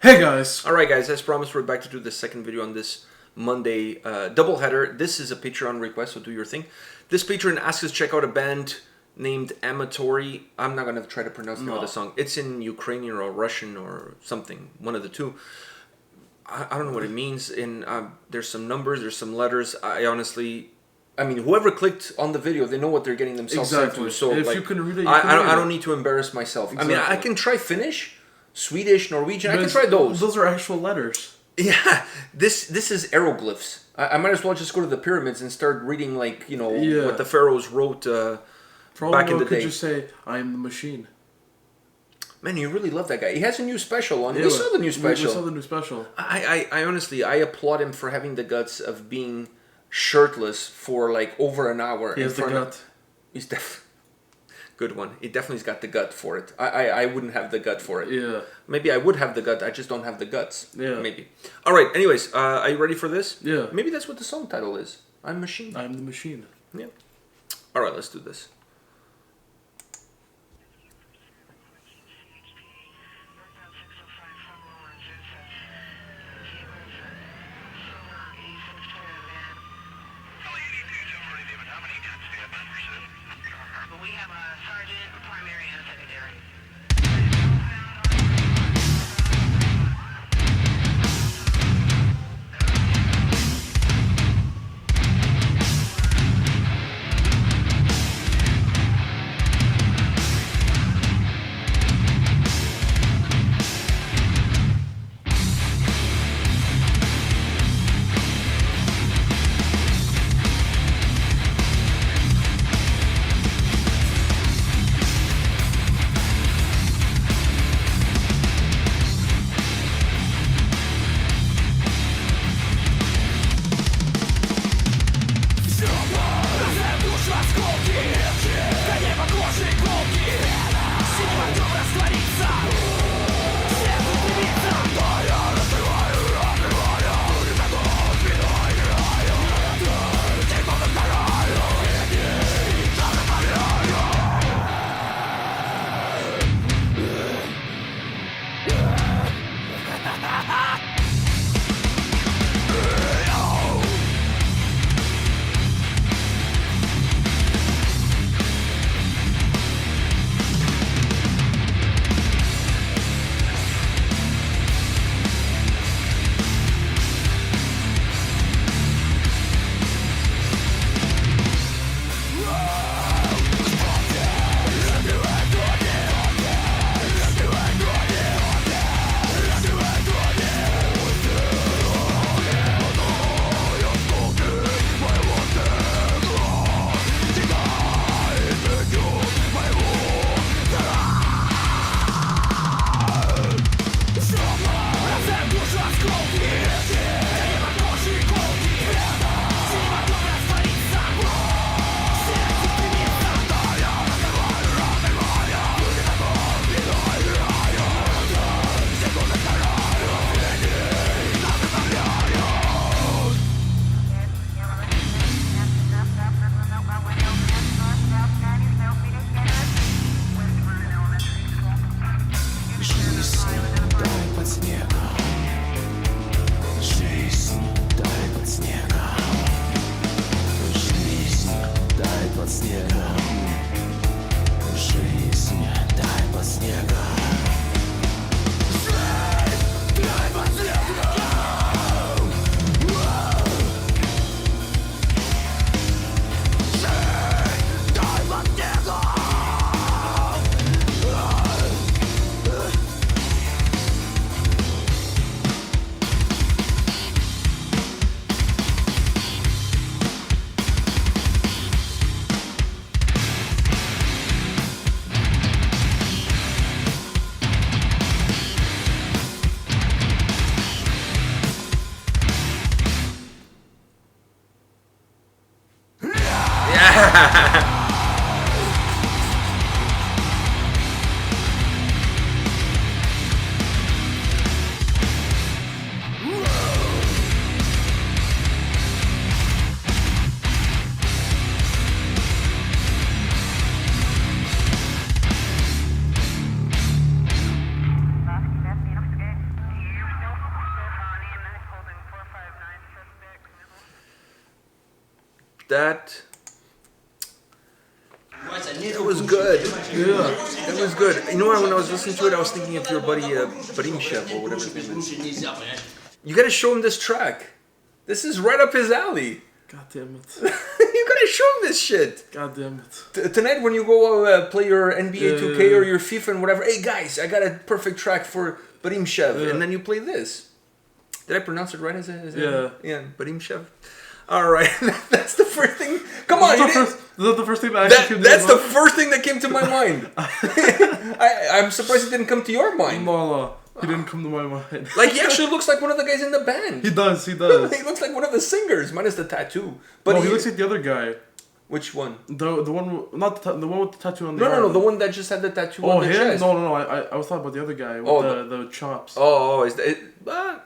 Hey guys! Alright guys, as promised, we're back to do the second video on this Monday doubleheader. This is a Patreon request, so do your thing. This patron asked us to check out a band named Amatory. I'm not going to try to pronounce the name of the song. It's in Ukrainian or Russian or something, one of the two. I don't know what it means. There's some numbers, there's some letters. I mean, whoever clicked on the video, they know what they're getting themselves into. So if like, you can read it, I don't need to embarrass myself. Exactly. I mean, I can try Finnish, Swedish, Norwegian. I can try those. Those are actual letters. Yeah, this is aeroglyphs. I might as well just go to the pyramids and start reading, like, you know, what the pharaohs wrote back in the day. Could just say, "I am the machine." Man, you really love that guy. He has a new special on. We saw the new special. We saw the new special. I honestly, I applaud him for having the guts of being shirtless for like over an hour. He has the gut. He's good one. He definitely's got the gut for it. I wouldn't have the gut for it. Yeah. Maybe I would have the gut. I just don't have the guts. Yeah. Maybe. All right. Anyways, are you ready for this? Yeah. Maybe that's what the song title is. I'm Machine. I'm the machine. Yeah. All right. Let's do this. We have a sergeant, primary, and a secondary. Осколки, до неба кожу иголки, Синем, огнем, растворится, сердцу стремится. Да, я разбиваю, спиной играю, тихо догораю, that. It was good. Yeah. It was good. You know what? When I was listening to it, I was thinking of your buddy Barimshev or whatever his name is. You gotta show him this track. This is right up his alley. God damn it. You gotta show him this shit. God damn it. Tonight when you go play your NBA 2K Yeah. or your FIFA and whatever, hey guys, I got a perfect track for Barimshev, Yeah. and then you play this. Did I pronounce it right? Yeah. Barimshev. All right, that's the first thing. Come on, Is that the first thing that actually came to that's your the mind? first thing that came to my mind. I'm surprised it didn't come to your mind. No, he didn't come to my mind. Like he actually looks like one of the guys in the band. He does. He looks like one of the singers, minus the tattoo. But No, he looks like the other guy. which one? The one, not the one with the tattoo on the No, arm. the one that just had the tattoo Oh, on the him? chest. No. I was talking about the other guy with the chops. Is that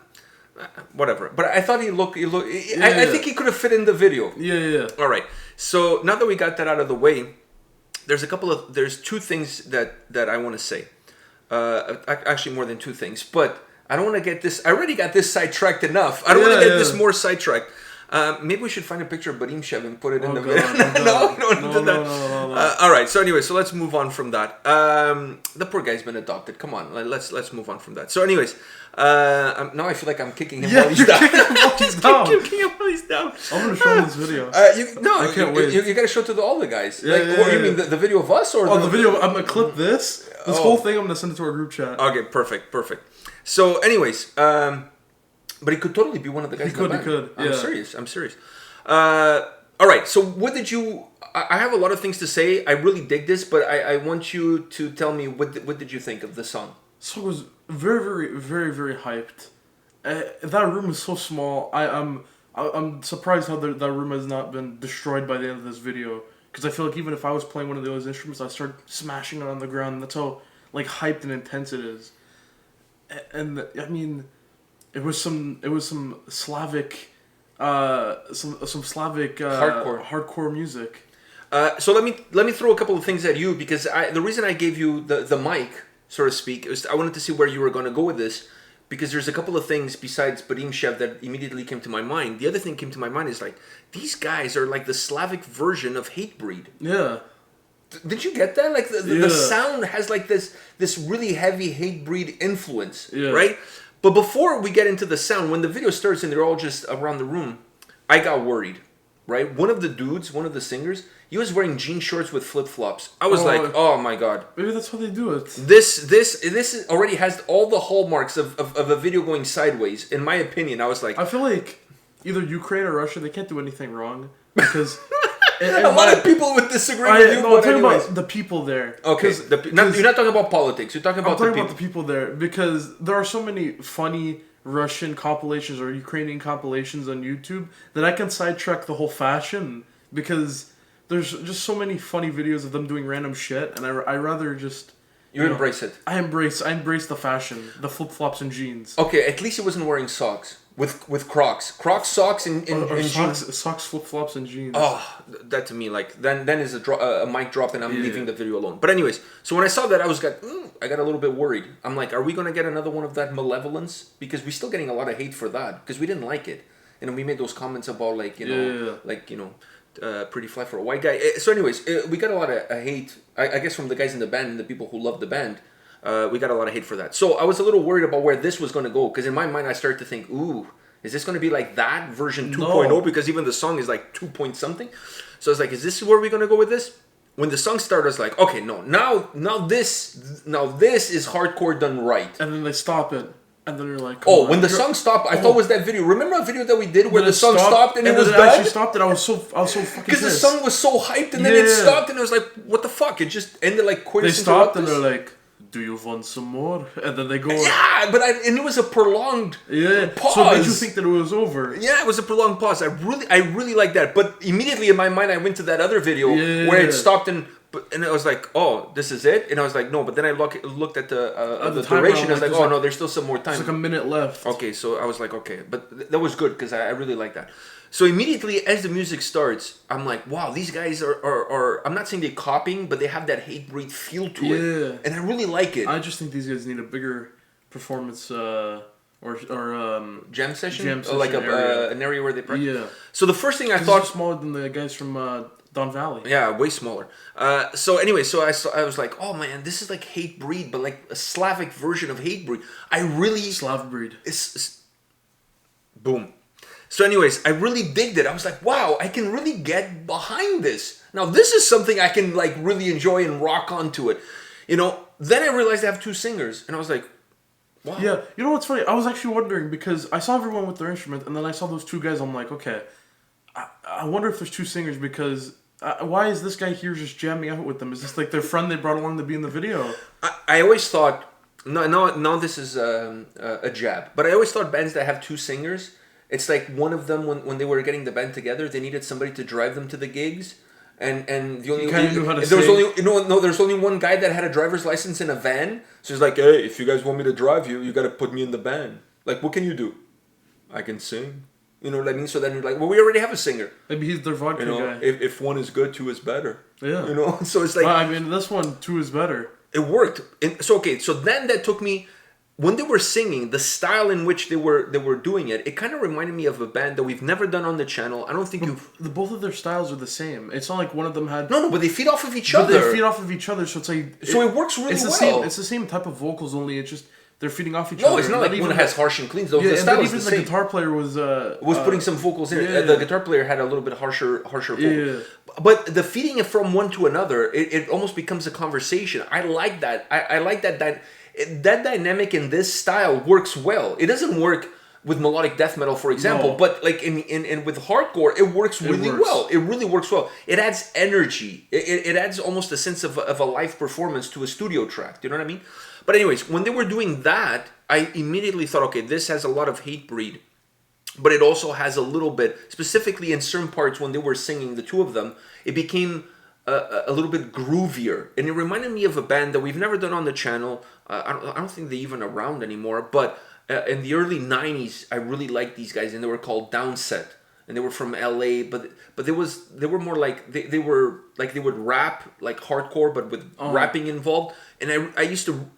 whatever? But I thought he looked. I Yeah. think he could have fit in the video. Yeah. All right. So now that we got that out of the way, there's two things that I want to say. Actually, more than two things. But I don't want to get this. I already got this sidetracked enough. I don't want to get this more sidetracked. Maybe we should find a picture of Barimshev and put it in the video. No. All right. So anyway, so let's move on from that. The poor guy's been adopted. Come on, let's move on from that. So anyways, now I feel like I'm kicking him while he's down. Kicking him while he's down. I'm gonna show him this video. I can't wait. You gotta show it to all the guys. Yeah, What, you mean the video of us or the video? I'm gonna clip this whole thing. I'm gonna send it to our group chat. Okay, perfect. So, anyways, but he could totally be one of the guys. He could. I'm serious. All right. So, what did you? I have a lot of things to say. I really dig this, but I want you to tell me what did you think of the song? So it was very hyped. That room is so small. I'm surprised how that room has not been destroyed by the end of this video. Because I feel like even if I was playing one of those instruments, I'd start smashing it on the ground. That's how like hyped and intense it is. And I mean, it was some Slavic, some Slavic hardcore music. So let me throw a couple of things at you because the reason I gave you the mic, so to speak, is I wanted to see where you were going to go with this, because there's a couple of things besides Barimshev that immediately came to my mind. The other thing came to my mind is like these guys are like the Slavic version of Hatebreed. Yeah. Did you get that? Like the sound has like this really heavy Hatebreed influence, right? But before we get into the sound, when the video starts and they're all just around the room, I got worried, right? One of the singers, he was wearing jean shorts with flip-flops. I was like, oh my god. Maybe that's how they do it. This already has all the hallmarks of a video going sideways, in my opinion. I was like... I feel like either Ukraine or Russia, they can't do anything wrong. Because... a lot of people would disagree with you, no, I'm talking about the people there. Okay, you're not talking about politics. You're talking about the people there, because there are so many funny Russian compilations or Ukrainian compilations on YouTube that I can sidetrack the whole fashion, because there's just so many funny videos of them doing random shit, and I rather just... You embrace it. I embrace the fashion, the flip-flops and jeans. Okay, at least he wasn't wearing socks. With Crocs. Crocs socks and jeans. Socks, flip-flops, and jeans. Oh, that to me, like, then is a mic drop and I'm leaving the video alone. But anyways, so when I saw that, I got a little bit worried. I'm like, are we going to get another one of that malevolence? Because we're still getting a lot of hate for that. Because we didn't like it. And we made those comments about, like, pretty fly for a white guy. So anyways, we got a lot of hate, I guess, from the guys in the band and the people who love the band. We got a lot of hate for that. So I was a little worried about where this was going to go, because in my mind I started to think, ooh, is this going to be like that version 2.0? No. Because even the song is like 2 point something. So I was like, is this where we're going to go with this? When the song started, I was like, okay, no, now this is hardcore done right. And then they stop it. And then you're like, when the song stopped, I thought it was that video. Remember a video that we did where the song stopped and it was done? Actually stopped and I was so fucking because the song was so hyped and then it stopped and I was like, what the fuck? It just ended like quite. They stopped and they're like, do you want some more? And then they go. Yeah, but and it was a prolonged pause. So did you think that it was over? Yeah, it was a prolonged pause. I really like that. But immediately in my mind, I went to that other video where it stopped and I was like, oh, this is it? And I was like, no. But then I looked at the duration. I was like, oh no, there's still some more time. It's like a minute left. Okay, so I was like, okay, but that was good because I really like that. So immediately as the music starts, I'm like, wow, these guys are I'm not saying they're copying, but they have that Hatebreed feel to it. And I really like it. I just think these guys need a bigger performance or Jam session? Jam Oh, like session area. an area where they practice? Yeah. So the first thing I They're thought... smaller than the guys from Don Valley. Yeah, way smaller. So anyway, I was like, oh man, this is like Hate Breed, but like a Slavic version of Hate Breed. I really... Slav breed. Boom. So anyways, I really digged it. I was like, wow, I can really get behind this. Now this is something I can like really enjoy and rock onto it. You know, then I realized I have two singers, and I was like, wow. Yeah, you know what's funny? I was actually wondering, because I saw everyone with their instrument, and then I saw those two guys, I'm like, okay, I wonder if there's two singers, because why is this guy here just jamming out with them? Is this like their friend they brought along to be in the video? I always thought, no, this is a jab, but I always thought bands that have two singers, it's like one of them, when they were getting the band together, they needed somebody to drive them to the gigs. And the only there's only one guy that had a driver's license in a van. So he's like, hey, if you guys want me to drive you, you got to put me in the band. Like, what can you do? I can sing. You know what I mean? So then you're like, well, we already have a singer. Maybe he's their vodka guy. If one is good, two is better. Yeah. You know, so it's like. Well, I mean, this one, two is better. It worked. So then that took me. When they were singing, the style in which they were doing it, it kind of reminded me of a band that we've never done on the channel. I don't think both of their styles are the same. It's not like one of them had... No, but they feed off of each other. They feed off of each other, so it's like... So it works really well. It's the same type of vocals, only it's just... They're feeding off each No, other. it's not like one has harsh and cleans. Though. Yeah, the style and is even the the same. guitar player was putting some vocals in it. Yeah. The guitar player had a little bit harsher vocals. Yeah. But the feeding it from one to another, it almost becomes a conversation. I like that. I like that dynamic in this style works well. It doesn't work with melodic death metal, for example, but like in with hardcore, it works really well. It really works well. It adds energy. It adds almost a sense of a live performance to a studio track. Do you know what I mean? But anyways, when they were doing that, I immediately thought, okay, this has a lot of Hate Breed, but it also has a little bit, specifically in certain parts when they were singing, the two of them, it became a little bit groovier, and it reminded me of a band that we've never done on the channel. I don't think they're even around anymore, but in the early 90s, I really liked these guys, and they were called Downset, and they were from LA, but they were more like, they were like, they would rap like hardcore, but with rapping involved, and I used to,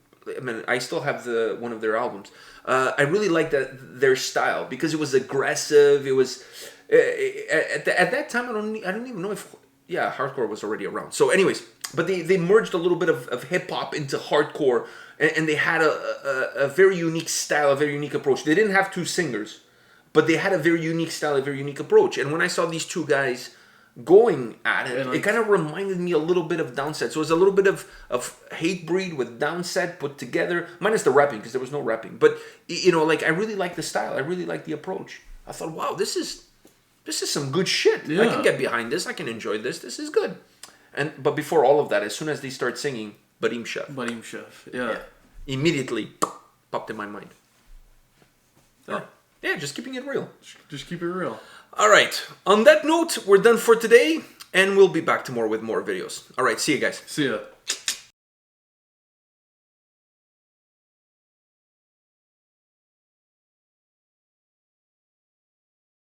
I still have one of their albums. I really liked their style, because it was aggressive. It was at that time, I don't even know if hardcore was already around. So anyways, but they merged a little bit of hip hop into hardcore, and they had a very unique style, a very unique approach. They didn't have two singers, but they had a very unique style, a very unique approach. And when I saw these two guys going at it, it kind of reminded me a little bit of Downset. So it was a little bit of Hate Breed with Downset put together, minus the rapping, because there was no rapping. But you know, like, I really like the style. I really like the approach. I thought, wow, this is some good shit. Yeah. I can get behind this. I can enjoy this. This is good. But before all of that, as soon as they start singing Barim Chef, yeah, immediately popped in my mind. Yeah, just keeping it real. Just keep it real. All right. On that note, we're done for today, and we'll be back tomorrow with more videos. All right. See you guys. See ya.